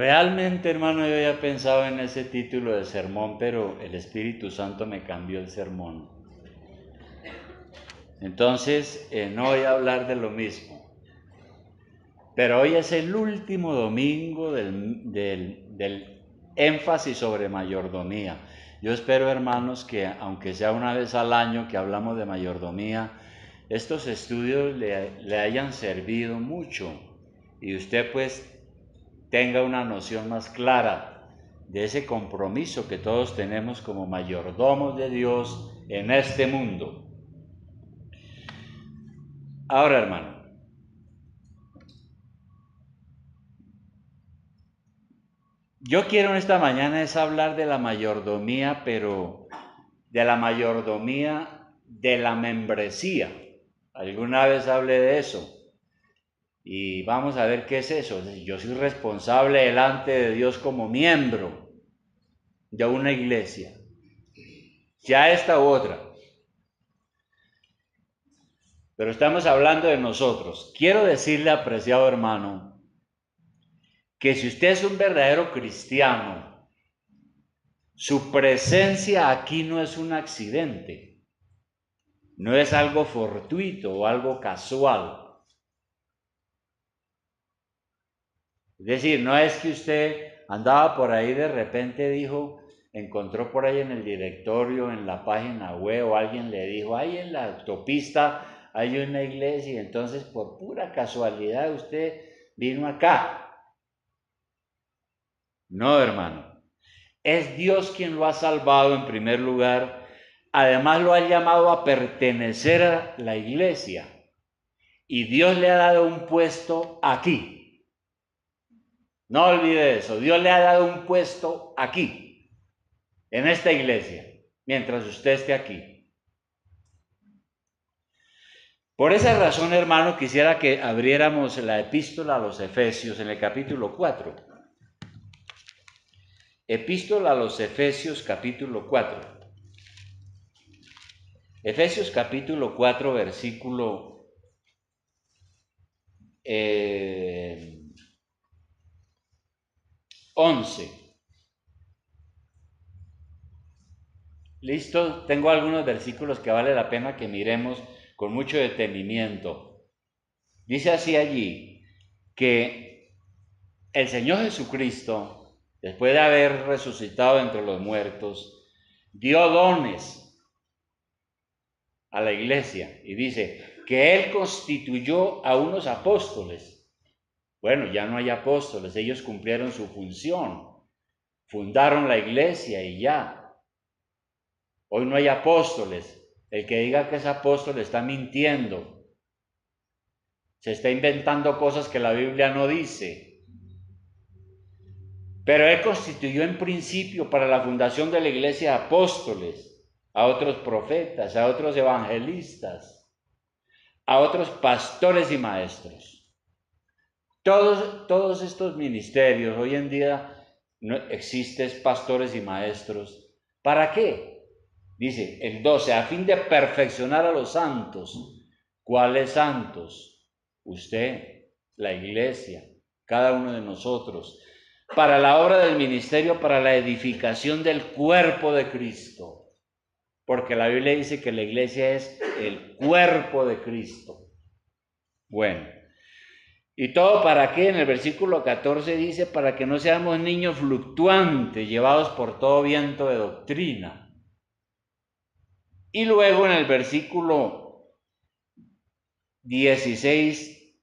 Realmente, hermano, yo había pensado en ese título de sermón, pero el Espíritu Santo me cambió el sermón. Entonces, no voy a hablar de lo mismo. Pero hoy es el último domingo del énfasis sobre mayordomía. Yo espero, hermanos, que aunque sea una vez al año que hablamos de mayordomía, estos estudios le hayan servido mucho y usted pues tenga una noción más clara de ese compromiso que todos tenemos como mayordomos de Dios en este mundo. Ahora, hermano, yo quiero en esta mañana es hablar de la mayordomía, pero de la mayordomía de la membresía. Alguna vez hablé de eso y vamos a ver qué es eso. Yo soy responsable delante de Dios como miembro de una iglesia, ya esta u otra. Pero estamos hablando de nosotros. Quiero decirle, apreciado hermano, que si usted es un verdadero cristiano, su presencia aquí no es un accidente, no es algo fortuito o algo casual. Es decir, no es que usted andaba por ahí de repente dijo, encontró por ahí en el directorio, en la página web, o alguien le dijo, ahí en la autopista hay una iglesia, y entonces por pura casualidad usted vino acá. No, hermano. Es Dios quien lo ha salvado en primer lugar. Además lo ha llamado a pertenecer a la iglesia. Y Dios le ha dado un puesto aquí. No olvide eso. Dios le ha dado un puesto aquí, en esta iglesia, mientras usted esté aquí. Por esa razón, hermano, quisiera que abriéramos la epístola a los Efesios en el capítulo 4. Epístola a los Efesios, capítulo 4. Efesios capítulo 4, versículo 11. ¿Listo? Tengo algunos versículos que vale la pena que miremos con mucho detenimiento. Dice así allí que el Señor Jesucristo, después de haber resucitado entre los muertos, dio dones a la iglesia y dice que Él constituyó a unos apóstoles. Bueno, ya no hay apóstoles, ellos cumplieron su función, fundaron la iglesia y ya. Hoy no hay apóstoles. El que diga que es apóstol está mintiendo. Se está inventando cosas que la Biblia no dice. Pero Él constituyó en principio para la fundación de la iglesia apóstoles, a otros profetas, a otros evangelistas, a otros pastores y maestros. Todos estos ministerios, hoy en día no existen pastores y maestros. ¿Para qué? Dice el 12, a fin de perfeccionar a los santos. ¿Cuáles santos? Usted, la iglesia, cada uno de nosotros. Para la obra del ministerio, para la edificación del cuerpo de Cristo. Porque la Biblia dice que la iglesia es el cuerpo de Cristo. Bueno, ¿y todo para qué? En el versículo 14 dice, para que no seamos niños fluctuantes, llevados por todo viento de doctrina. Y luego en el versículo 16,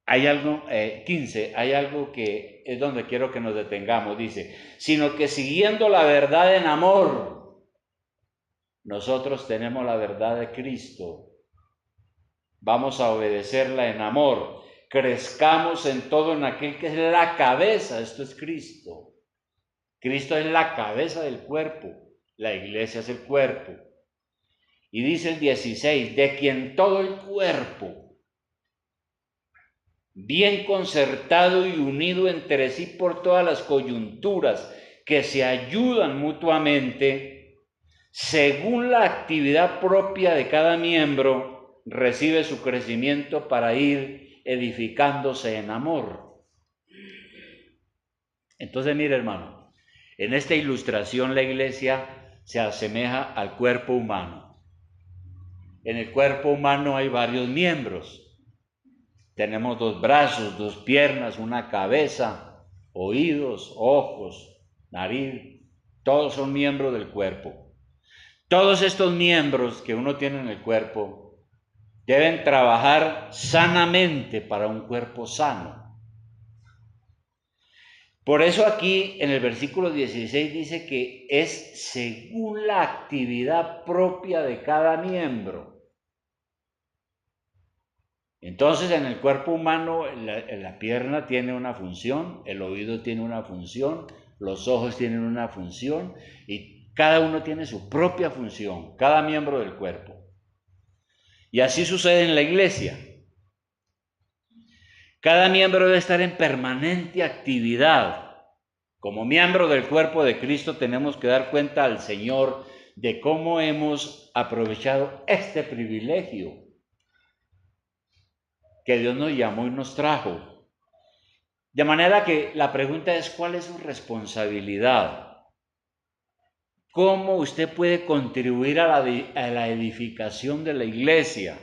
hay algo, 15, hay algo que es donde quiero que nos detengamos. Dice, sino que siguiendo la verdad en amor, nosotros tenemos la verdad de Cristo. Vamos a obedecerla en amor. Crezcamos en todo en aquel que es la cabeza. Esto es Cristo. Cristo es la cabeza del cuerpo. La iglesia es el cuerpo. Y dice el 16, de quien todo el cuerpo, bien concertado y unido entre sí por todas las coyunturas que se ayudan mutuamente, según la actividad propia de cada miembro, recibe su crecimiento para ir edificándose en amor. Entonces, mire, hermano, en esta ilustración la iglesia se asemeja al cuerpo humano. En el cuerpo humano hay varios miembros. Tenemos 2 brazos, 2 piernas, una cabeza, oídos, ojos, nariz. Todos son miembros del cuerpo. Todos estos miembros que uno tiene en el cuerpo deben trabajar sanamente para un cuerpo sano. Por eso aquí en el versículo 16 dice que es según la actividad propia de cada miembro. Entonces en el cuerpo humano la pierna tiene una función, el oído tiene una función, los ojos tienen una función y cada uno tiene su propia función, cada miembro del cuerpo. Y así sucede en la iglesia. Cada miembro debe estar en permanente actividad. Como miembro del cuerpo de Cristo tenemos que dar cuenta al Señor de cómo hemos aprovechado este privilegio que Dios nos llamó y nos trajo. De manera que la pregunta es, ¿cuál es su responsabilidad? ¿Cómo usted puede contribuir a la edificación de la iglesia?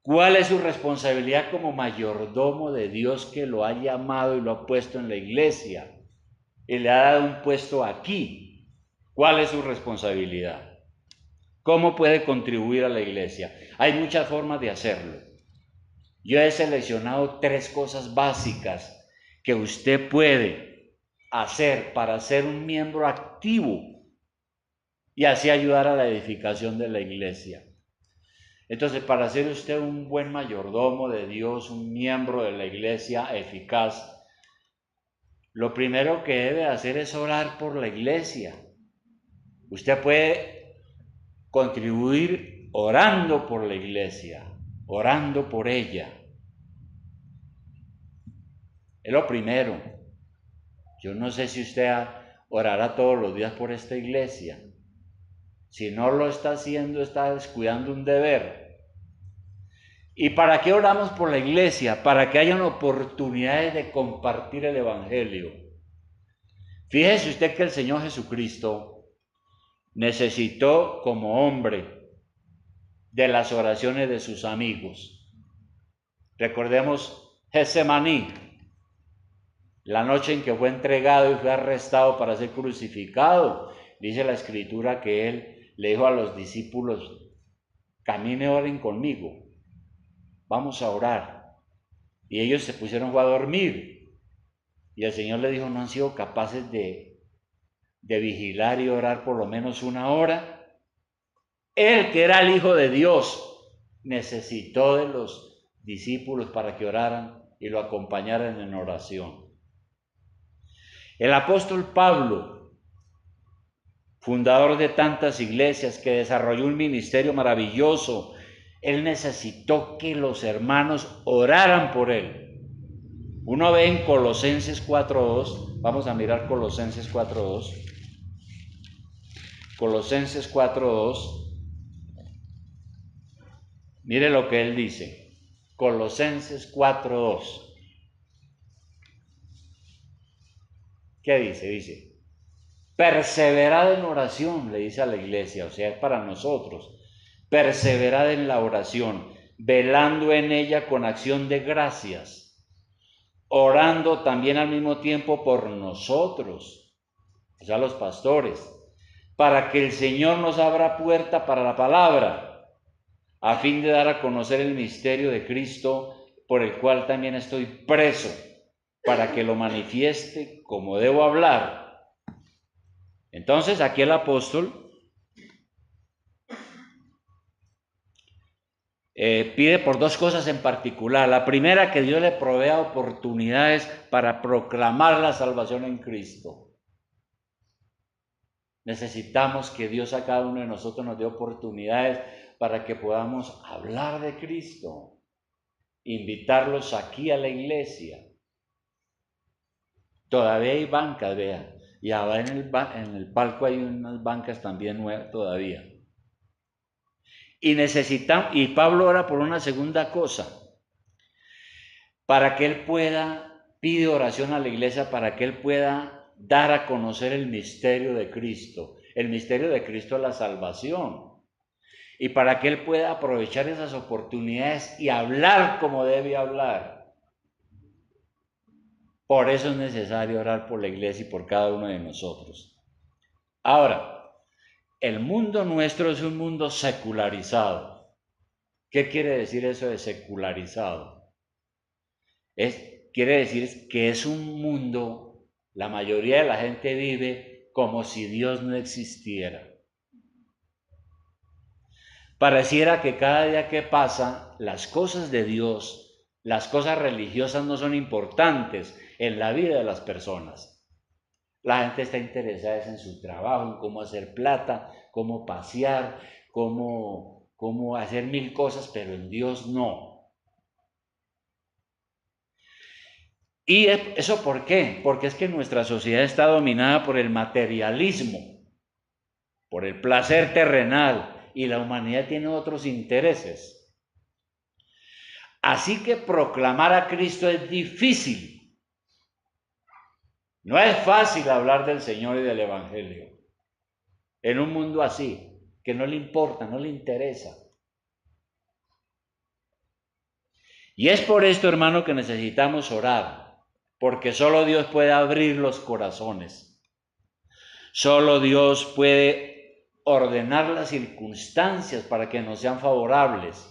¿Cuál es su responsabilidad como mayordomo de Dios que lo ha llamado y lo ha puesto en la iglesia? Y le ha dado un puesto aquí. ¿Cuál es su responsabilidad? ¿Cómo puede contribuir a la iglesia? Hay muchas formas de hacerlo. Yo he seleccionado 3 cosas básicas que usted puede hacer para ser un miembro activo y así ayudar a la edificación de la iglesia. Entonces, para ser usted un buen mayordomo de Dios, un miembro de la iglesia eficaz, lo primero que debe hacer es orar por la iglesia. Usted puede contribuir orando por la iglesia, orando por ella. Es lo primero. Yo no sé si usted orará todos los días por esta iglesia. Si no lo está haciendo, está descuidando un deber. ¿Y para qué oramos por la iglesia? Para que hayan oportunidades de compartir el evangelio. Fíjese usted que el Señor Jesucristo necesitó como hombre de las oraciones de sus amigos. Recordemos Getsemaní, la noche en que fue entregado y fue arrestado para ser crucificado. Dice la Escritura que él le dijo a los discípulos, caminen, oren conmigo, vamos a orar. Y ellos se pusieron a dormir. Y el Señor le dijo, ¿no han sido capaces de vigilar y orar por lo menos 1 hora? Él, que era el Hijo de Dios, necesitó de los discípulos para que oraran y lo acompañaran en oración. El apóstol Pablo, fundador de tantas iglesias, que desarrolló un ministerio maravilloso, él necesitó que los hermanos oraran por él. Uno ve en Colosenses 4:2, vamos a mirar Colosenses 4:2. Colosenses 4:2. Mire lo que él dice. Colosenses 4:2. ¿Qué dice? Dice, perseverad en oración, le dice a la iglesia, o sea, es para nosotros. Perseverad en la oración, velando en ella con acción de gracias, orando también al mismo tiempo por nosotros, o sea, los pastores, para que el Señor nos abra puerta para la palabra, a fin de dar a conocer el misterio de Cristo, por el cual también estoy preso, para que lo manifieste como debo hablar. Entonces, aquí el apóstol pide por 2 cosas en particular. La primera, que Dios le provea oportunidades para proclamar la salvación en Cristo. Necesitamos que Dios a cada uno de nosotros nos dé oportunidades para que podamos hablar de Cristo, invitarlos aquí a la iglesia. Todavía hay bancas, vean, y ahora en el palco hay unas bancas también nuevas todavía. Y Pablo ora por una segunda cosa, para que él pueda pide oración a la iglesia para que Él pueda dar a conocer el misterio de Cristo. El misterio de Cristo es la salvación. Y para que Él pueda aprovechar esas oportunidades y hablar como debe hablar. Por eso es necesario orar por la iglesia y por cada uno de nosotros. Ahora, el mundo nuestro es un mundo secularizado. ¿Qué quiere decir eso de secularizado? Quiere decir que es un mundo, la mayoría de la gente vive como si Dios no existiera. Pareciera que cada día que pasa, las cosas de Dios, las cosas religiosas no son importantes en la vida de las personas. La gente está interesada en su trabajo, en cómo hacer plata, cómo pasear, cómo hacer mil cosas, pero en Dios no. ¿Y eso por qué? Porque es que nuestra sociedad está dominada por el materialismo, por el placer terrenal, y la humanidad tiene otros intereses. Así que proclamar a Cristo es difícil. No es fácil hablar del Señor y del Evangelio en un mundo así, que no le importa, no le interesa. Y es por esto, hermano, que necesitamos orar, porque solo Dios puede abrir los corazones. Solo Dios puede ordenar las circunstancias para que nos sean favorables.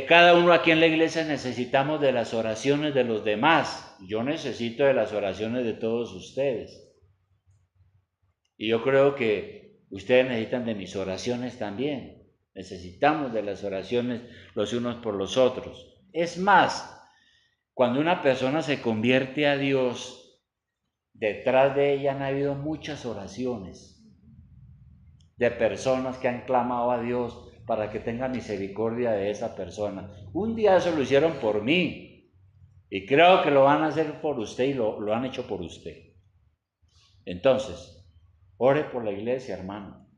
Cada uno aquí en la iglesia necesitamos de las oraciones de los demás. Yo necesito de las oraciones de todos ustedes. Y yo creo que ustedes necesitan de mis oraciones también. Necesitamos de las oraciones los unos por los otros. Es más, cuando una persona se convierte a Dios, detrás de ella han habido muchas oraciones de personas que han clamado a Dios para que tenga misericordia de esa persona. Un día eso lo hicieron por mí y creo que lo van a hacer por usted y lo han hecho por usted. Entonces, ore por la iglesia, hermano.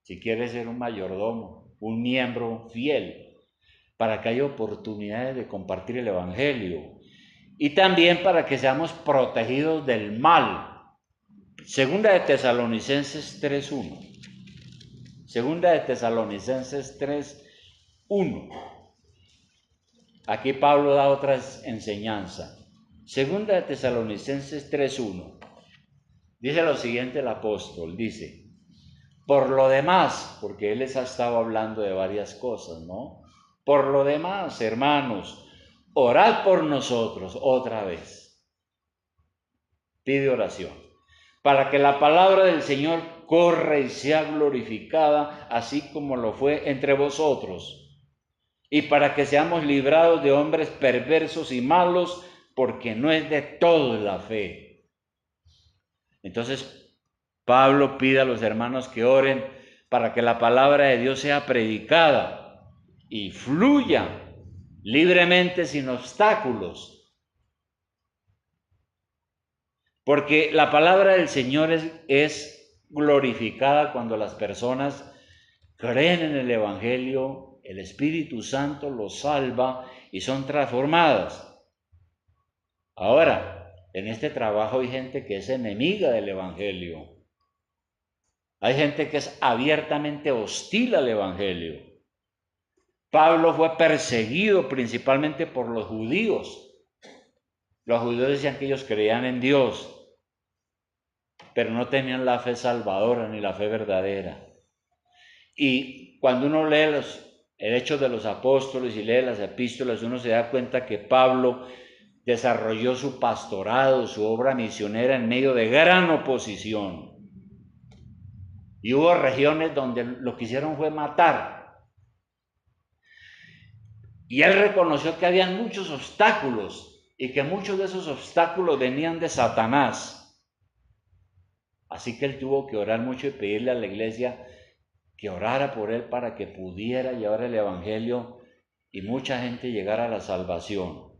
Si quiere ser un mayordomo, un miembro fiel, para que haya oportunidades de compartir el Evangelio y también para que seamos protegidos del mal. Segunda de Tesalonicenses 3:1. Segunda de Tesalonicenses 3:1. Aquí Pablo da otra enseñanza. Segunda de Tesalonicenses 3:1. Dice lo siguiente el apóstol, dice: por lo demás, porque él les ha estado hablando de varias cosas, ¿no? Por lo demás, hermanos, orad por nosotros otra vez. Pide oración, para que la palabra del Señor corra y sea glorificada, así como lo fue entre vosotros, y para que seamos librados de hombres perversos y malos, porque no es de todos la fe. Entonces, Pablo pide a los hermanos que oren para que la palabra de Dios sea predicada y fluya libremente sin obstáculos. Porque la palabra del Señor es glorificada cuando las personas creen en el Evangelio, el Espíritu Santo los salva y son transformadas. Ahora, en este trabajo hay gente que es enemiga del Evangelio. Hay gente que es abiertamente hostil al Evangelio. Pablo fue perseguido principalmente por los judíos. Los judíos decían que ellos creían en Dios, pero no tenían la fe salvadora ni la fe verdadera. Y cuando uno lee el Hechos de los Apóstoles y lee las epístolas, uno se da cuenta que Pablo desarrolló su pastorado, su obra misionera en medio de gran oposición. Y hubo regiones donde lo que hicieron fue matar. Y él reconoció que habían muchos obstáculos y que muchos de esos obstáculos venían de Satanás. Así que él tuvo que orar mucho y pedirle a la iglesia que orara por él para que pudiera llevar el Evangelio y mucha gente llegara a la salvación.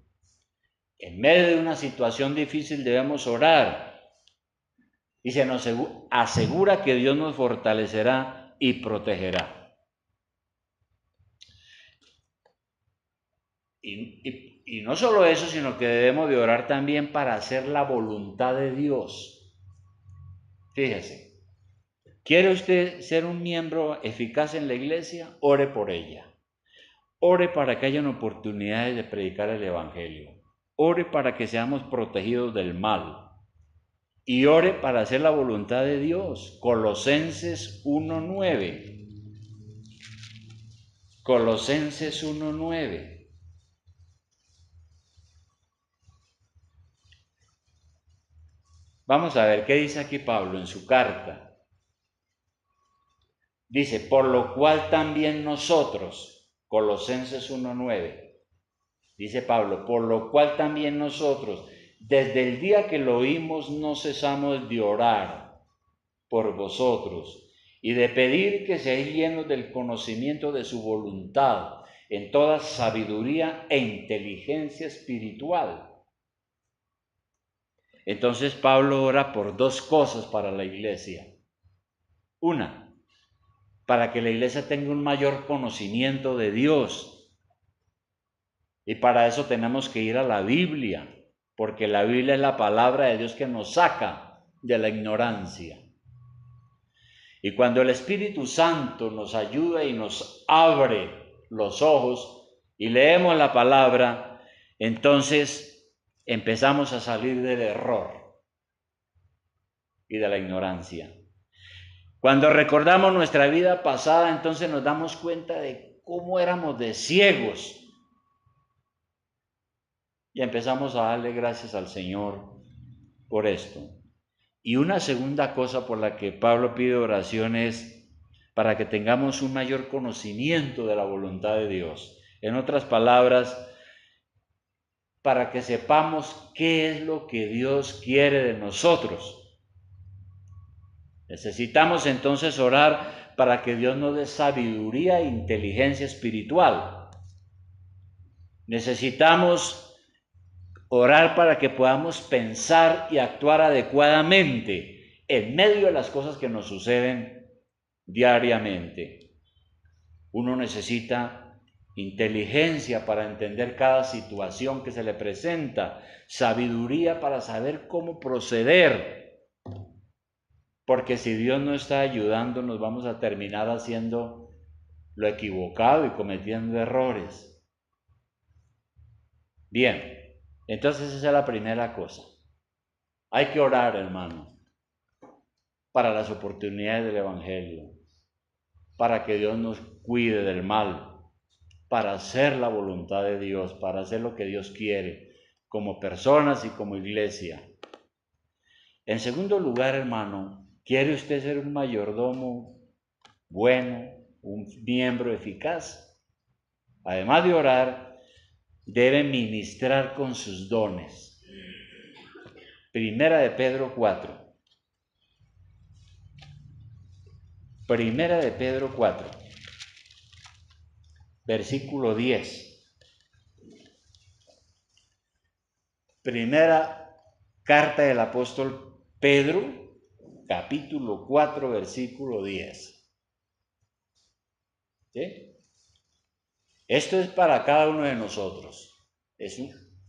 En medio de una situación difícil debemos orar y se nos asegura que Dios nos fortalecerá y protegerá. Y Y no solo eso, sino que debemos de orar también para hacer la voluntad de Dios. Fíjese, ¿quiere usted ser un miembro eficaz en la iglesia? Ore por ella. Ore para que hayan oportunidades de predicar el evangelio. Ore para que seamos protegidos del mal. Y ore para hacer la voluntad de Dios. Colosenses 1:9. Colosenses 1:9. Vamos a ver qué dice aquí Pablo en su carta. Dice, por lo cual también nosotros, Colosenses 1:9, dice Pablo, por lo cual también nosotros, desde el día que lo oímos, no cesamos de orar por vosotros y de pedir que seáis llenos del conocimiento de su voluntad, en toda sabiduría e inteligencia espiritual. Entonces Pablo ora por dos cosas para la iglesia. Una, para que la iglesia tenga un mayor conocimiento de Dios. Y para eso tenemos que ir a la Biblia, porque la Biblia es la palabra de Dios que nos saca de la ignorancia. Y cuando el Espíritu Santo nos ayuda y nos abre los ojos y leemos la palabra, entonces empezamos a salir del error y de la ignorancia. Cuando recordamos nuestra vida pasada, entonces nos damos cuenta de cómo éramos de ciegos. Y empezamos a darle gracias al Señor por esto. Y una segunda cosa por la que Pablo pide oración es para que tengamos un mayor conocimiento de la voluntad de Dios. En otras palabras, para que sepamos qué es lo que Dios quiere de nosotros. Necesitamos entonces orar para que Dios nos dé sabiduría e inteligencia espiritual. Necesitamos orar para que podamos pensar y actuar adecuadamente en medio de las cosas que nos suceden diariamente. Uno necesita inteligencia para entender cada situación que se le presenta, sabiduría para saber cómo proceder. Porque si Dios no está ayudando, nos vamos a terminar haciendo lo equivocado y cometiendo errores. Bien, entonces esa es la primera cosa. Hay que orar, hermano, para las oportunidades del Evangelio, para que Dios nos cuide del mal, para hacer la voluntad de Dios, para hacer lo que Dios quiere, como personas y como iglesia. En segundo lugar, hermano, ¿quiere usted ser un mayordomo bueno, un miembro eficaz? Además de orar, debe ministrar con sus dones. Primera de Pedro 4. Primera de Pedro 4, versículo 10. Primera carta del apóstol Pedro, capítulo 4, versículo 10. ¿Sí? Esto es para cada uno de nosotros.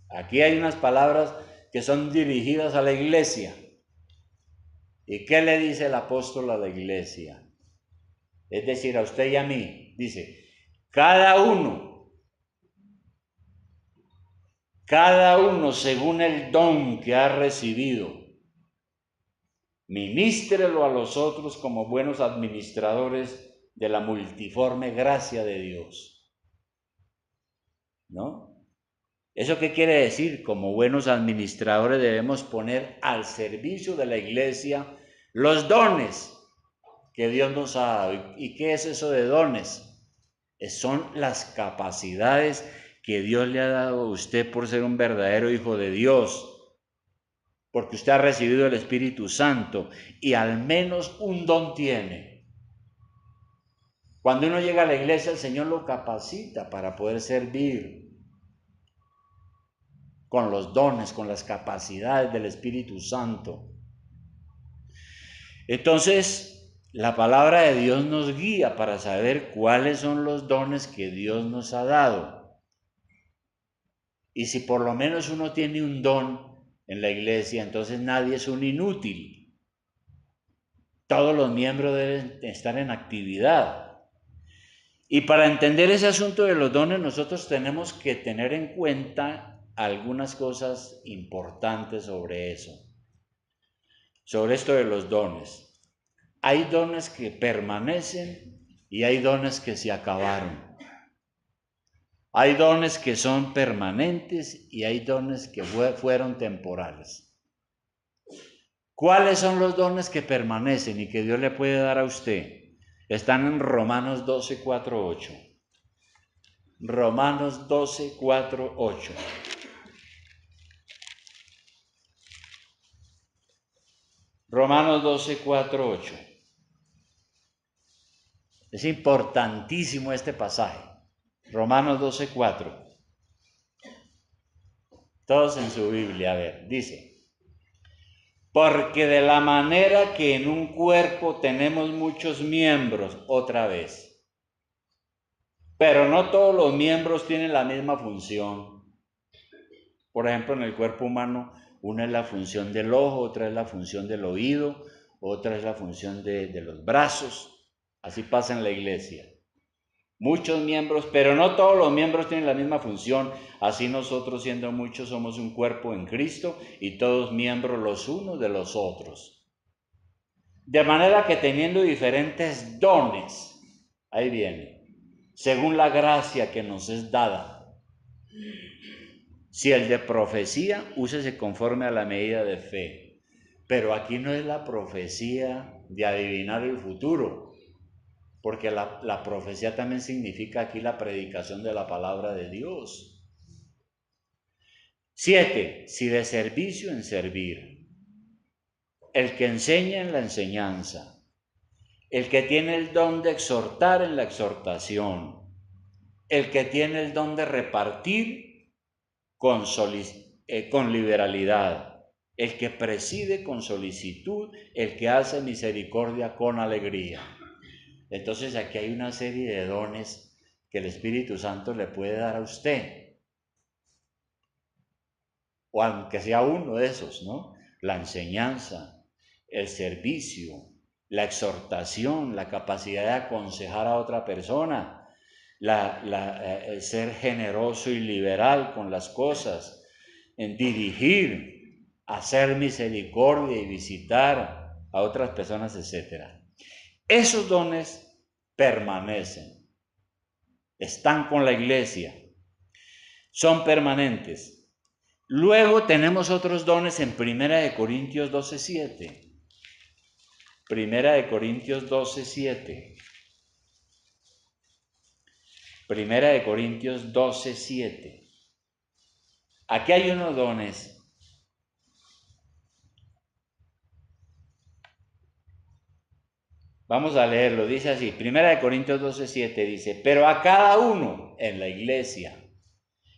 Aquí hay unas palabras que son dirigidas a la iglesia. ¿Y qué le dice el apóstol a la iglesia? Es decir, a usted y a mí. Dice, cada uno según el don que ha recibido, ministrelo a los otros como buenos administradores de la multiforme gracia de Dios. ¿No? ¿Eso qué quiere decir? Como buenos administradores debemos poner al servicio de la iglesia los dones que Dios nos ha dado. ¿Y qué es eso de dones? Son las capacidades que Dios le ha dado a usted por ser un verdadero hijo de Dios, porque usted ha recibido el Espíritu Santo y al menos un don tiene. Cuando uno llega a la iglesia, el Señor lo capacita para poder servir con los dones, con las capacidades del Espíritu Santo. Entonces, la palabra de Dios nos guía para saber cuáles son los dones que Dios nos ha dado. Y si por lo menos uno tiene un don en la iglesia, entonces nadie es un inútil. Todos los miembros deben estar en actividad. Y para entender ese asunto de los dones, nosotros tenemos que tener en cuenta algunas cosas importantes sobre eso. Sobre esto de los dones. Hay dones que permanecen y hay dones que se acabaron. Hay dones que son permanentes y hay dones que fueron temporales. ¿Cuáles son los dones que permanecen y que Dios le puede dar a usted? Están en Romanos 12, 4, 8. Romanos 12, 4, 8. Romanos 12, 4, 8. Es importantísimo este pasaje. Romanos 12, 4. Todos en su Biblia, a ver, dice: porque de la manera que en un cuerpo tenemos muchos miembros, otra vez, pero no todos los miembros tienen la misma función. Por ejemplo, en el cuerpo humano, una es la función del ojo, otra es la función del oído, otra es la función de los brazos. Así pasa en la iglesia. Muchos miembros, pero no todos los miembros tienen la misma función. Así nosotros, siendo muchos, somos un cuerpo en Cristo y todos miembros los unos de los otros. De manera que teniendo diferentes dones, ahí viene, según la gracia que nos es dada. Si el de profecía, úsese conforme a la medida de fe. Pero aquí no es la profecía de adivinar el futuro, porque la profecía también significa aquí la predicación de la palabra de Dios. 7. Si de servicio, en servir. El que enseña, en la enseñanza. El que tiene el don de exhortar, en la exhortación. El que tiene el don de repartir, con liberalidad. El que preside, con solicitud. El que hace misericordia, con alegría. Entonces aquí hay una serie de dones que el Espíritu Santo le puede dar a usted, o aunque sea uno de esos, ¿no? La enseñanza, el servicio, la exhortación, la capacidad de aconsejar a otra persona, el ser generoso y liberal con las cosas, en dirigir, hacer misericordia y visitar a otras personas, etc. Esos dones permanecen, están con la iglesia, son permanentes. Luego tenemos otros dones en 1 Corintios 12:7. 1 Corintios 12:7. 1 Corintios 12:7. Aquí hay unos dones. Vamos a leerlo, dice así, 1 Corintios 12:7 dice: pero a cada uno en la iglesia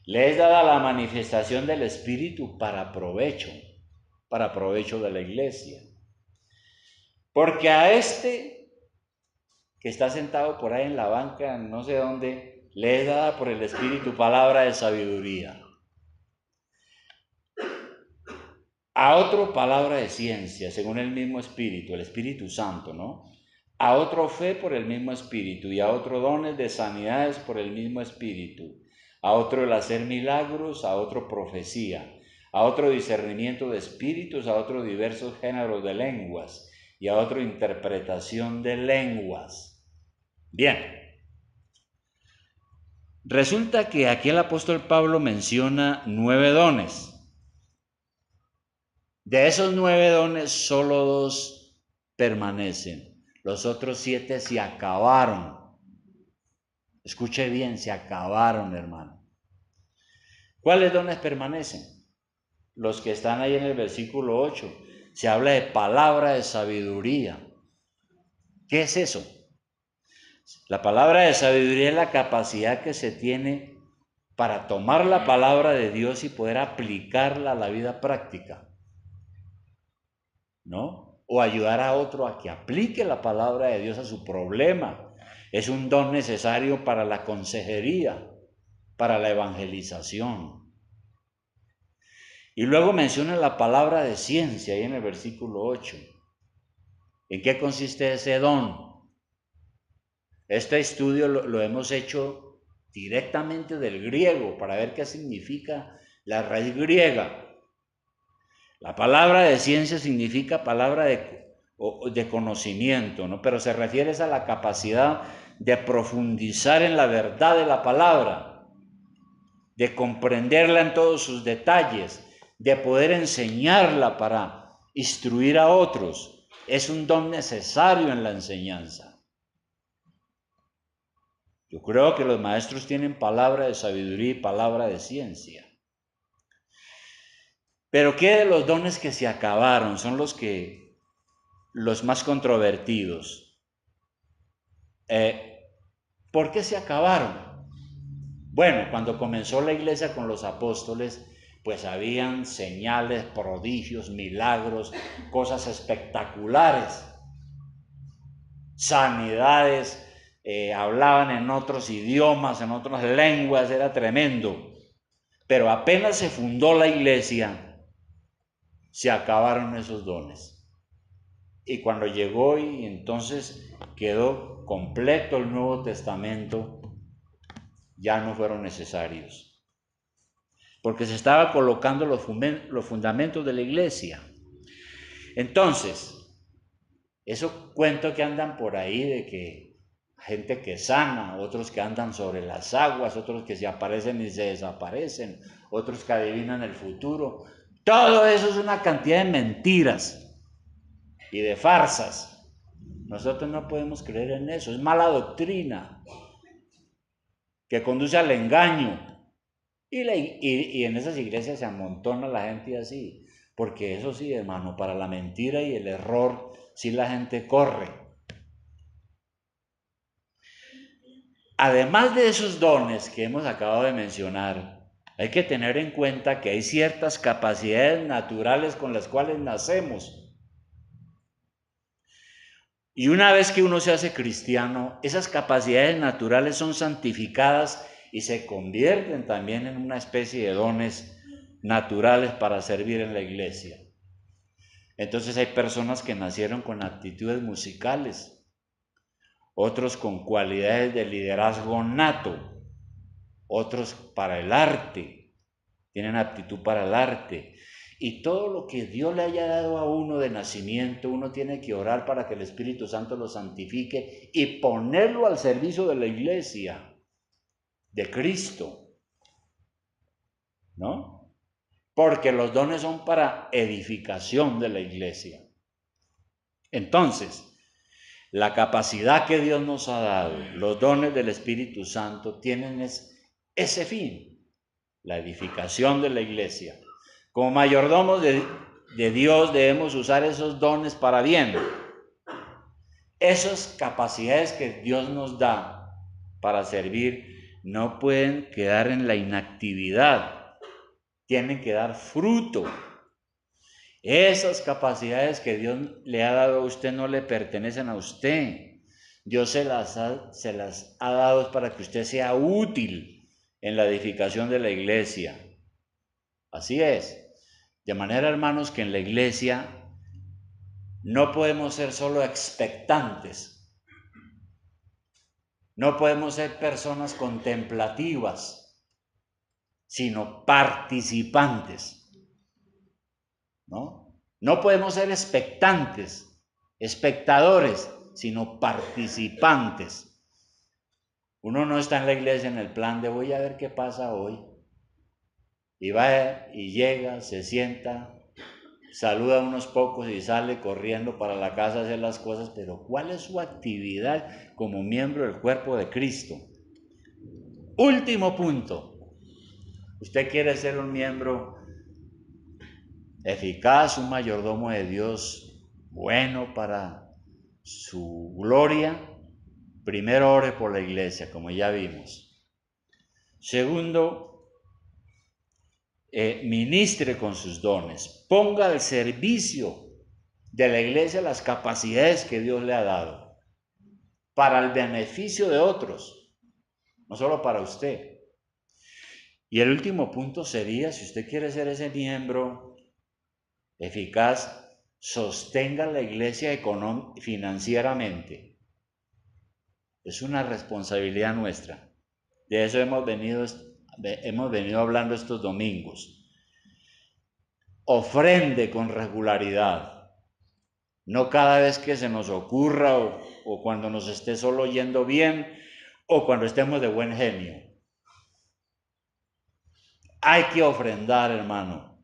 le es dada la manifestación del Espíritu para provecho de la iglesia. Porque a este que está sentado por ahí en la banca, no sé dónde, le es dada por el Espíritu palabra de sabiduría. A otro palabra de ciencia, según el mismo Espíritu, el Espíritu Santo, ¿no? A otro fe por el mismo Espíritu, y a otro dones de sanidades por el mismo Espíritu, a otro el hacer milagros, a otro profecía, a otro discernimiento de espíritus, a otro diversos géneros de lenguas, y a otro interpretación de lenguas. Bien, resulta que aquí el apóstol Pablo menciona 9 dones. De esos 9 dones, solo 2 permanecen. Los otros 7 se acabaron. Escuche bien, se acabaron, hermano. ¿Cuáles dones permanecen? Los que están ahí en el versículo 8. Se habla de palabra de sabiduría. ¿Qué es eso? La palabra de sabiduría es la capacidad que se tiene para tomar la palabra de Dios y poder aplicarla a la vida práctica, ¿no? O ayudar a otro a que aplique la palabra de Dios a su problema. Es un don necesario para la consejería, para la evangelización. Y luego menciona la palabra de ciencia ahí en el versículo 8. ¿En qué consiste ese don? Este estudio lo hemos hecho directamente del griego para ver qué significa la raíz griega. La palabra de ciencia significa palabra de conocimiento, ¿no? Pero se refiere a la capacidad de profundizar en la verdad de la palabra, de comprenderla en todos sus detalles, de poder enseñarla para instruir a otros. Es un don necesario en la enseñanza. Yo creo que los maestros tienen palabra de sabiduría y palabra de ciencia. Pero ¿qué de los dones que se acabaron? Son los más controvertidos. ¿Por qué se acabaron? Bueno, cuando comenzó la iglesia con los apóstoles, pues habían señales, prodigios, milagros, cosas espectaculares, sanidades, hablaban en otros idiomas, en otras lenguas, era tremendo. Pero apenas se fundó la iglesia, se acabaron esos dones. Y cuando llegó y entonces quedó completo el Nuevo Testamento, ya no fueron necesarios. Porque se estaba colocando los fundamentos de la iglesia. Entonces, esos cuentos que andan por ahí de que gente que sana, otros que andan sobre las aguas, otros que se aparecen y se desaparecen, otros que adivinan el futuro, todo eso es una cantidad de mentiras y de farsas. Nosotros no podemos creer en eso, es mala doctrina que conduce al engaño. Y en esas iglesias se amontona la gente así, porque eso sí, hermano, para la mentira y el error, sí la gente corre. Además de esos dones que hemos acabado de mencionar, hay que tener en cuenta que hay ciertas capacidades naturales con las cuales nacemos. Y una vez que uno se hace cristiano, esas capacidades naturales son santificadas y se convierten también en una especie de dones naturales para servir en la iglesia. Entonces hay personas que nacieron con aptitudes musicales, otros con cualidades de liderazgo nato, otros para el arte, tienen aptitud para el arte. Y todo lo que Dios le haya dado a uno de nacimiento, uno tiene que orar para que el Espíritu Santo lo santifique y ponerlo al servicio de la iglesia, de Cristo, ¿no? Porque los dones son para edificación de la iglesia. Entonces, la capacidad que Dios nos ha dado, los dones del Espíritu Santo, tienen ese fin, la edificación de la iglesia. Como mayordomos de Dios debemos usar esos dones para bien. Esas capacidades que Dios nos da para servir no pueden quedar en la inactividad, tienen que dar fruto. Esas capacidades que Dios le ha dado a usted no le pertenecen a usted. Dios se las ha dado para que usted sea útil en la edificación de la iglesia. Así es. De manera, hermanos, que en la iglesia no podemos ser solo expectantes. No podemos ser personas contemplativas, sino participantes. No podemos ser expectantes, espectadores, sino participantes. Uno no está en la iglesia en el plan de voy a ver qué pasa hoy. Y va y llega, se sienta, saluda a unos pocos y sale corriendo para la casa a hacer las cosas, pero ¿cuál es su actividad como miembro del cuerpo de Cristo? Último punto. Usted quiere ser un miembro eficaz, un mayordomo de Dios, bueno para su gloria. Primero, ore por la iglesia, como ya vimos. Segundo, ministre con sus dones, ponga al servicio de la iglesia las capacidades que Dios le ha dado para el beneficio de otros, no solo para usted. Y el último punto sería, si usted quiere ser ese miembro eficaz, sostenga la iglesia financieramente. Es una responsabilidad nuestra. De eso hemos venido hablando estos domingos. Ofrende con regularidad. No cada vez que se nos ocurra o cuando nos esté solo yendo bien o cuando estemos de buen genio. Hay que ofrendar, hermano,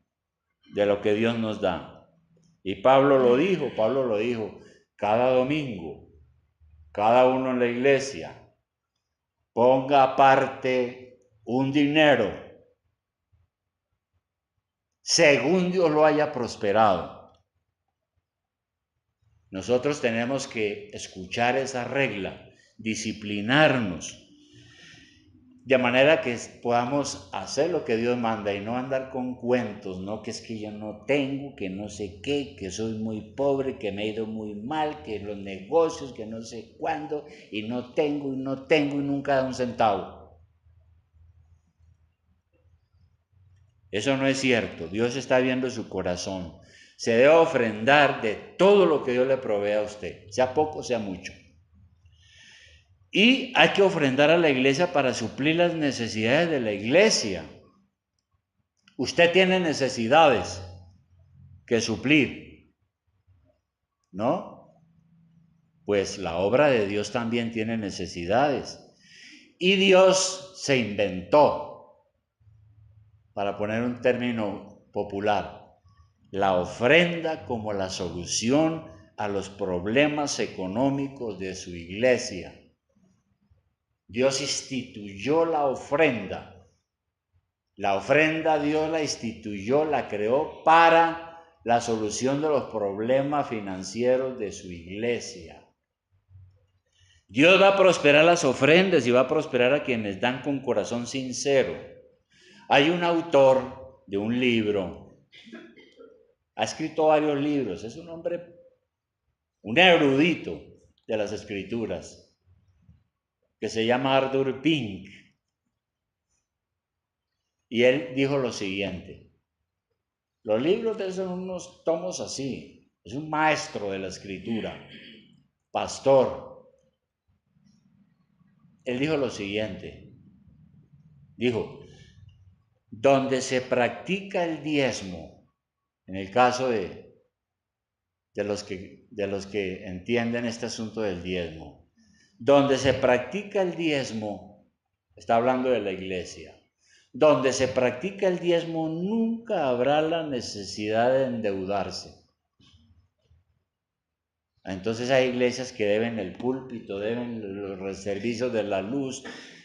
de lo que Dios nos da. Y Pablo lo dijo, cada domingo, cada uno en la iglesia, ponga aparte un dinero según Dios lo haya prosperado. Nosotros tenemos que escuchar esa regla, disciplinarnos, de manera que podamos hacer lo que Dios manda y no andar con cuentos, no que es que yo no tengo, que no sé qué, que soy muy pobre, que me ha ido muy mal, que los negocios, que no sé cuándo, y no tengo y nunca da un centavo. Eso no es cierto. Dios está viendo su corazón. Se debe ofrendar de todo lo que Dios le provee a usted, sea poco, sea mucho. Y hay que ofrendar a la iglesia para suplir las necesidades de la iglesia. Usted tiene necesidades que suplir, ¿no? Pues la obra de Dios también tiene necesidades. Y Dios se inventó, para poner un término popular, la ofrenda como la solución a los problemas económicos de su iglesia. Dios instituyó la ofrenda. La ofrenda Dios la instituyó, la creó para la solución de los problemas financieros de su iglesia. Dios va a prosperar las ofrendas y va a prosperar a quienes dan con corazón sincero. Hay un autor de un libro, ha escrito varios libros, es un hombre, un erudito de las escrituras, que se llama Arthur Pink. Y él dijo lo siguiente: los libros de él son unos tomos así, es un maestro de la escritura, pastor. Él dijo lo siguiente, dijo, donde se practica el diezmo, en el caso de los que entienden este asunto del diezmo, donde se practica el diezmo, está hablando de la iglesia, donde se practica el diezmo nunca habrá la necesidad de endeudarse. Entonces hay iglesias que deben el púlpito, deben los servicios de la luz,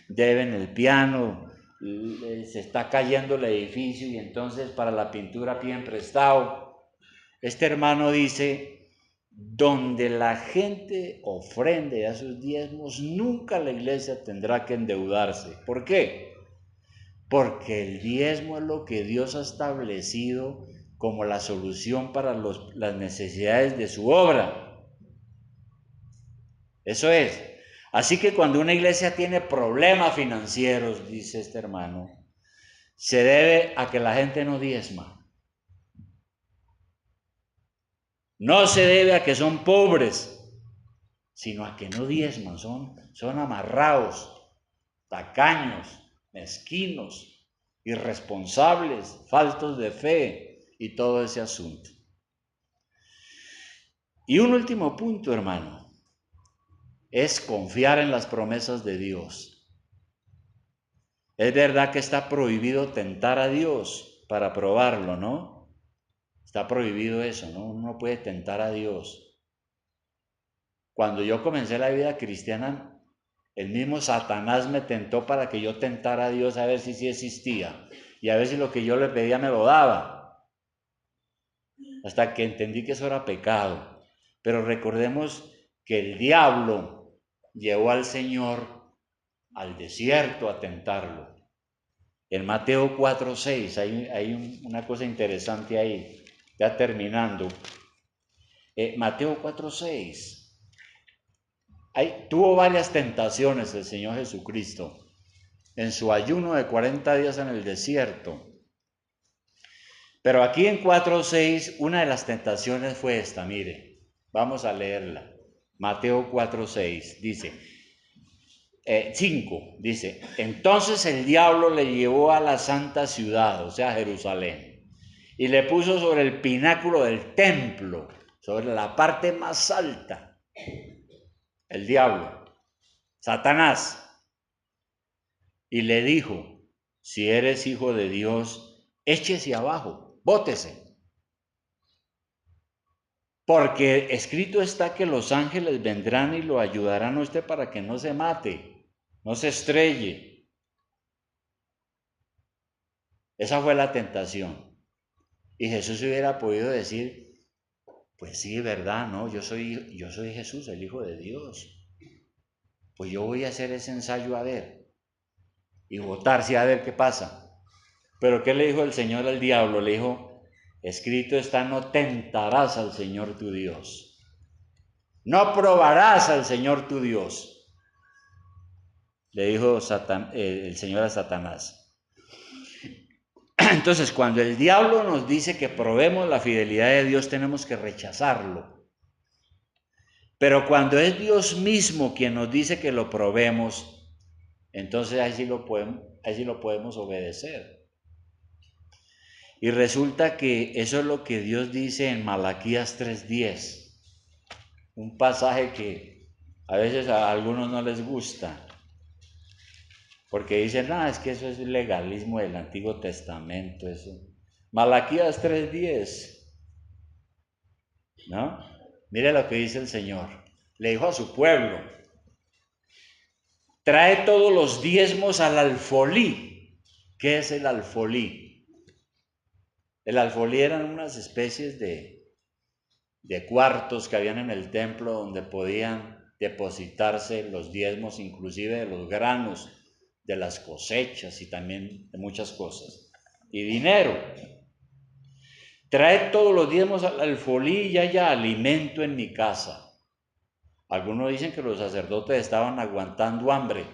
deben el piano, se está cayendo el edificio y entonces para la pintura piden prestado. Este hermano dice, donde la gente ofrende a sus diezmos, nunca la iglesia tendrá que endeudarse. ¿Por qué? Porque el diezmo es lo que Dios ha establecido como la solución para las necesidades de su obra. Eso es. Así que cuando una iglesia tiene problemas financieros, dice este hermano, se debe a que la gente no diezma. No se debe a que son pobres, sino a que no diezman, son amarrados, tacaños, mezquinos, irresponsables, faltos de fe y todo ese asunto. Y un último punto, hermano, es confiar en las promesas de Dios. Es verdad que está prohibido tentar a Dios para probarlo, ¿no? Está prohibido eso, ¿no? Uno no puede tentar a Dios. Cuando yo comencé la vida cristiana, el mismo Satanás me tentó para que yo tentara a Dios a ver si sí existía y a ver si lo que yo le pedía me lo daba. Hasta que entendí que eso era pecado. Pero recordemos que el diablo llevó al Señor al desierto a tentarlo. En Mateo 4:6 hay una cosa interesante ahí, ya terminando. Mateo 4:6. Tuvo varias tentaciones el Señor Jesucristo. en su ayuno de 40 días en el desierto. Pero aquí en 4:6, una de las tentaciones fue esta, mire, vamos a leerla. Mateo 4:6 dice, 5, dice, entonces el diablo le llevó a la santa ciudad, o sea, Jerusalén, y le puso sobre el pináculo del templo, sobre la parte más alta, el diablo, Satanás, y le dijo, si eres hijo de Dios, échese abajo, bótese. Porque escrito está que los ángeles vendrán y lo ayudarán a usted para que no se mate, no se estrelle. Esa fue la tentación. Y Jesús hubiera podido decir, pues sí, verdad, ¿no? Yo soy Jesús, el Hijo de Dios. Pues yo voy a hacer ese ensayo a ver. Y botarse a ver qué pasa. Pero ¿qué le dijo el Señor al diablo? Le dijo, escrito está, no tentarás al Señor tu Dios. No probarás al Señor tu Dios. Le dijo el Señor a Satanás. Entonces, cuando el diablo nos dice que probemos la fidelidad de Dios, tenemos que rechazarlo. Pero cuando es Dios mismo quien nos dice que lo probemos, entonces ahí sí lo podemos obedecer. Y resulta que eso es lo que Dios dice en Malaquías 3:10, un pasaje que a veces a algunos no les gusta, porque dicen, es que eso es legalismo del Antiguo Testamento, eso. Malaquías 3:10, ¿no? Mire lo que dice el Señor. Le dijo a su pueblo, trae todos los diezmos al alfolí. ¿Qué es el alfolí? El alfolí eran unas especies de cuartos que habían en el templo donde podían depositarse los diezmos, inclusive de los granos, de las cosechas y también de muchas cosas. Y dinero. Trae todos los diezmos al alfolí y haya alimento en mi casa. Algunos dicen que los sacerdotes estaban aguantando hambre,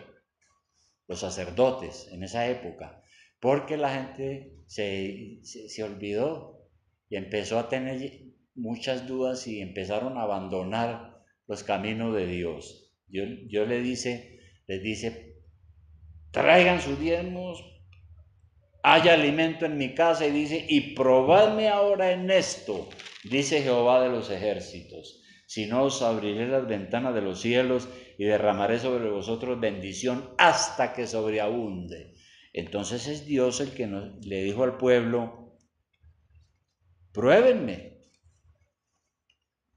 los sacerdotes en esa época, porque la gente se olvidó y empezó a tener muchas dudas y empezaron a abandonar los caminos de Dios. Dios les dice, traigan sus diezmos, haya alimento en mi casa, y dice, y probadme ahora en esto, dice Jehová de los ejércitos. Si no, os abriré las ventanas de los cielos y derramaré sobre vosotros bendición hasta que sobreabunde. Entonces es Dios el que le dijo al pueblo, pruébenme,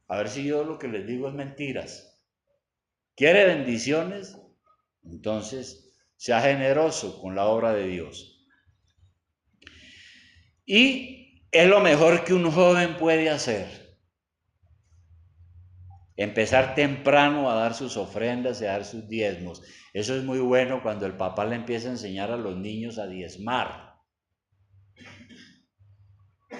a ver si yo lo que les digo es mentiras. ¿Quiere bendiciones? Entonces sea generoso con la obra de Dios. Y es lo mejor que un joven puede hacer. Empezar temprano a dar sus ofrendas y a dar sus diezmos. Eso es muy bueno cuando el papá le empieza a enseñar a los niños a diezmar,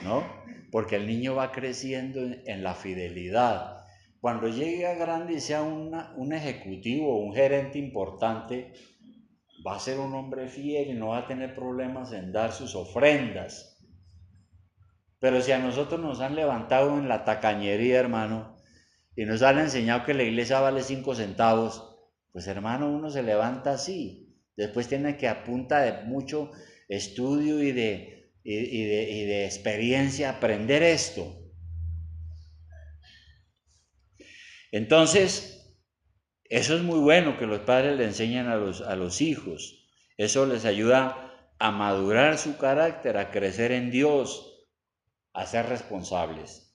¿no? Porque el niño va creciendo en la fidelidad. Cuando llegue a grande y sea un ejecutivo o un gerente importante, va a ser un hombre fiel y no va a tener problemas en dar sus ofrendas. Pero si a nosotros nos han levantado en la tacañería, hermano, y nos han enseñado que la iglesia vale 5 centavos, pues hermano, uno se levanta así. Después tiene que a punta de mucho estudio y de experiencia aprender esto. Entonces, eso es muy bueno que los padres le enseñen a los hijos. Eso les ayuda a madurar su carácter, a crecer en Dios, a ser responsables.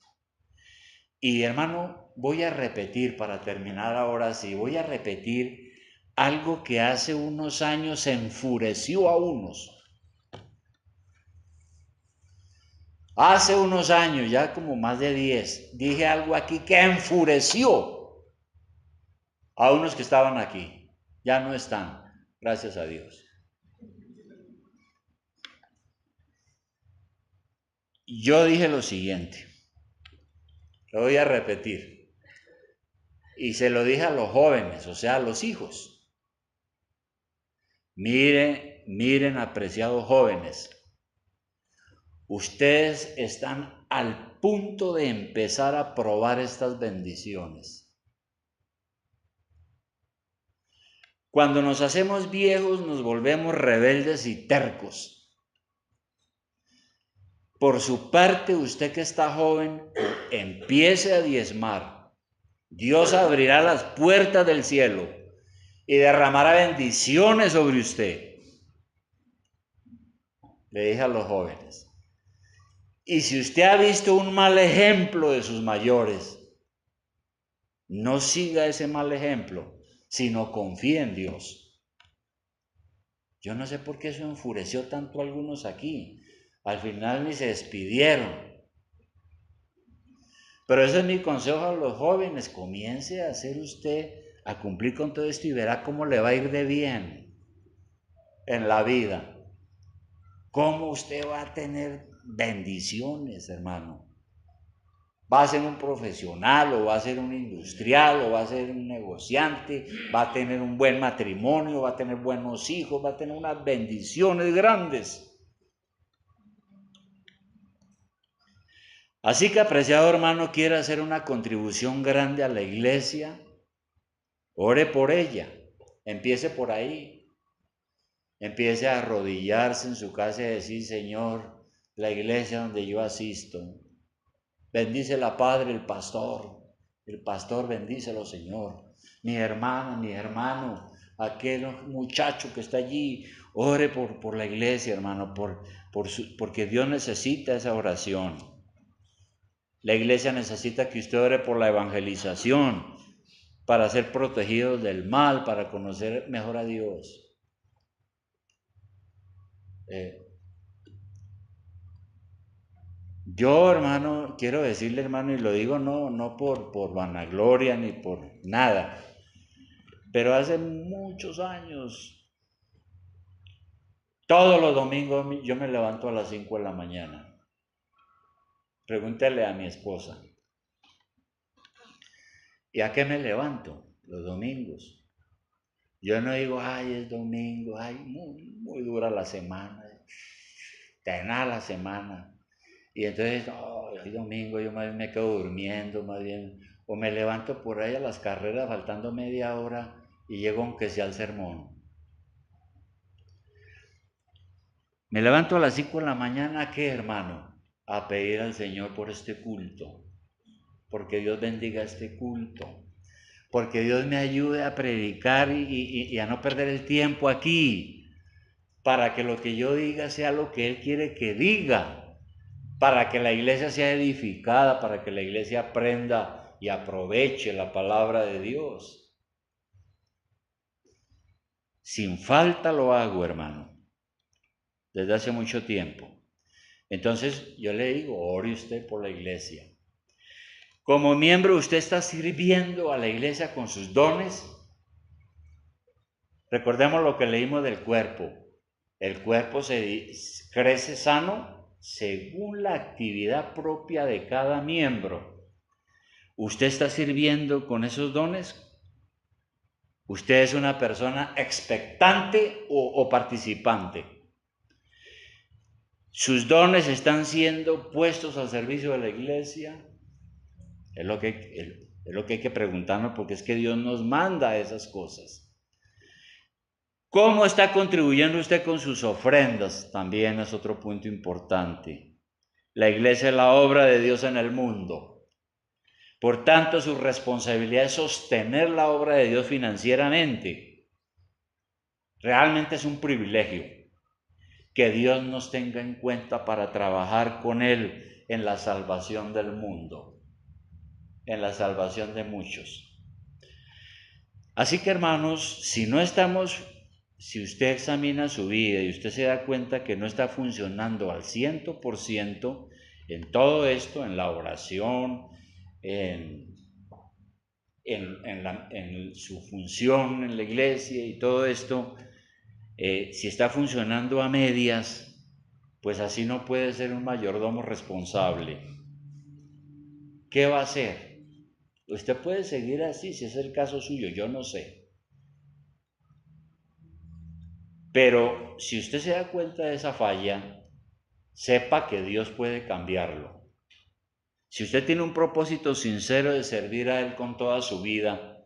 Y hermano, voy a repetir, para terminar ahora sí, voy a repetir algo que hace unos años enfureció a unos. Hace unos años, ya como más de 10, dije algo aquí que enfureció a unos que estaban aquí. Ya no están, gracias a Dios. Yo dije lo siguiente, lo voy a repetir. Y se lo dije a los jóvenes, o sea, a los hijos. Miren, apreciados jóvenes, ustedes están al punto de empezar a probar estas bendiciones. Cuando nos hacemos viejos, nos volvemos rebeldes y tercos. Por su parte, usted que está joven, empiece a diezmar. Dios abrirá las puertas del cielo y derramará bendiciones sobre usted. Le dije a los jóvenes. Y si usted ha visto un mal ejemplo de sus mayores, no siga ese mal ejemplo, sino confíe en Dios. Yo no sé por qué eso enfureció tanto a algunos aquí. Al final ni se despidieron. Pero ese es mi consejo a los jóvenes. Comience a hacer usted, a cumplir con todo esto y verá cómo le va a ir de bien en la vida. Cómo usted va a tener bendiciones, hermano. Va a ser un profesional, o va a ser un industrial, o va a ser un negociante, va a tener un buen matrimonio, va a tener buenos hijos, va a tener unas bendiciones grandes. Así que, apreciado hermano, quiere hacer una contribución grande a la iglesia, ore por ella, empiece por ahí, empiece a arrodillarse en su casa y decir: Señor, la iglesia donde yo asisto, bendícela, Padre, el pastor bendícelo, Señor, mi hermana, mi hermano, aquel muchacho que está allí, ore por la iglesia, hermano, porque Dios necesita esa oración. La iglesia necesita que usted ore por la evangelización, para ser protegidos del mal, para conocer mejor a Dios. Yo, hermano, quiero decirle, hermano, y lo digo no por vanagloria ni por nada, pero hace muchos años, todos los domingos yo me levanto a las 5 de la mañana. Pregúntale a mi esposa. ¿Y a qué me levanto los domingos? Yo no digo: ay, es domingo, ay, muy dura la semana, tenaz la semana. Y entonces, el domingo yo más bien me quedo durmiendo, más bien, o me levanto por ahí a las carreras faltando media hora y llego aunque sea al sermón. Me levanto a las 5 de la mañana, ¿a qué, hermano? A pedir al Señor por este culto, porque Dios bendiga este culto, porque Dios me ayude a predicar y a no perder el tiempo aquí, para que lo que yo diga sea lo que Él quiere que diga, para que la iglesia sea edificada, para que la iglesia aprenda y aproveche la palabra de Dios. Sin falta lo hago, hermano, desde hace mucho tiempo. Entonces yo le digo: ore usted por la iglesia. Como miembro, usted está sirviendo a la iglesia con sus dones. Recordemos lo que leímos del cuerpo. El cuerpo crece sano según la actividad propia de cada miembro. ¿Usted está sirviendo con esos dones? ¿Usted es una persona expectante o participante? ¿Sus dones están siendo puestos al servicio de la iglesia? Es lo que hay que preguntarnos, porque es que Dios nos manda esas cosas. ¿Cómo está contribuyendo usted con sus ofrendas? También es otro punto importante. La iglesia es la obra de Dios en el mundo. Por tanto, su responsabilidad es sostener la obra de Dios financieramente. Realmente es un privilegio que Dios nos tenga en cuenta para trabajar con Él en la salvación del mundo, en la salvación de muchos. Así que, hermanos, si usted examina su vida y usted se da cuenta que no está funcionando al 100% en todo esto, en la oración, en su función en la iglesia y todo esto, si está funcionando a medias, pues así no puede ser un mayordomo responsable. ¿Qué va a hacer? Usted puede seguir así, si es el caso suyo, yo no sé. Pero si usted se da cuenta de esa falla, sepa que Dios puede cambiarlo. Si usted tiene un propósito sincero de servir a Él con toda su vida,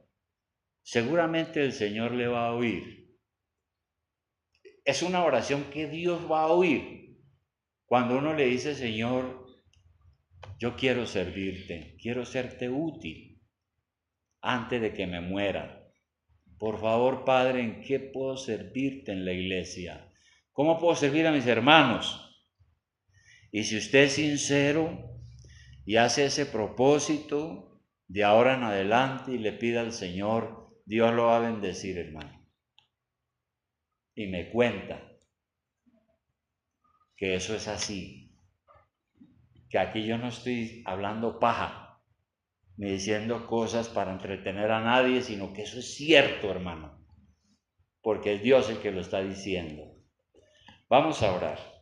seguramente el Señor le va a oír. Es una oración que Dios va a oír. Cuando uno le dice, Señor, yo quiero servirte, quiero serte útil antes de que me muera. Por favor, Padre, ¿en qué puedo servirte en la iglesia? ¿Cómo puedo servir a mis hermanos? Y si usted es sincero y hace ese propósito de ahora en adelante y le pide al Señor, Dios lo va a bendecir, hermano. Y me cuenta que eso es así, que aquí yo no estoy hablando paja, ni diciendo cosas para entretener a nadie, sino que eso es cierto, hermano, porque es Dios el que lo está diciendo. Vamos a orar.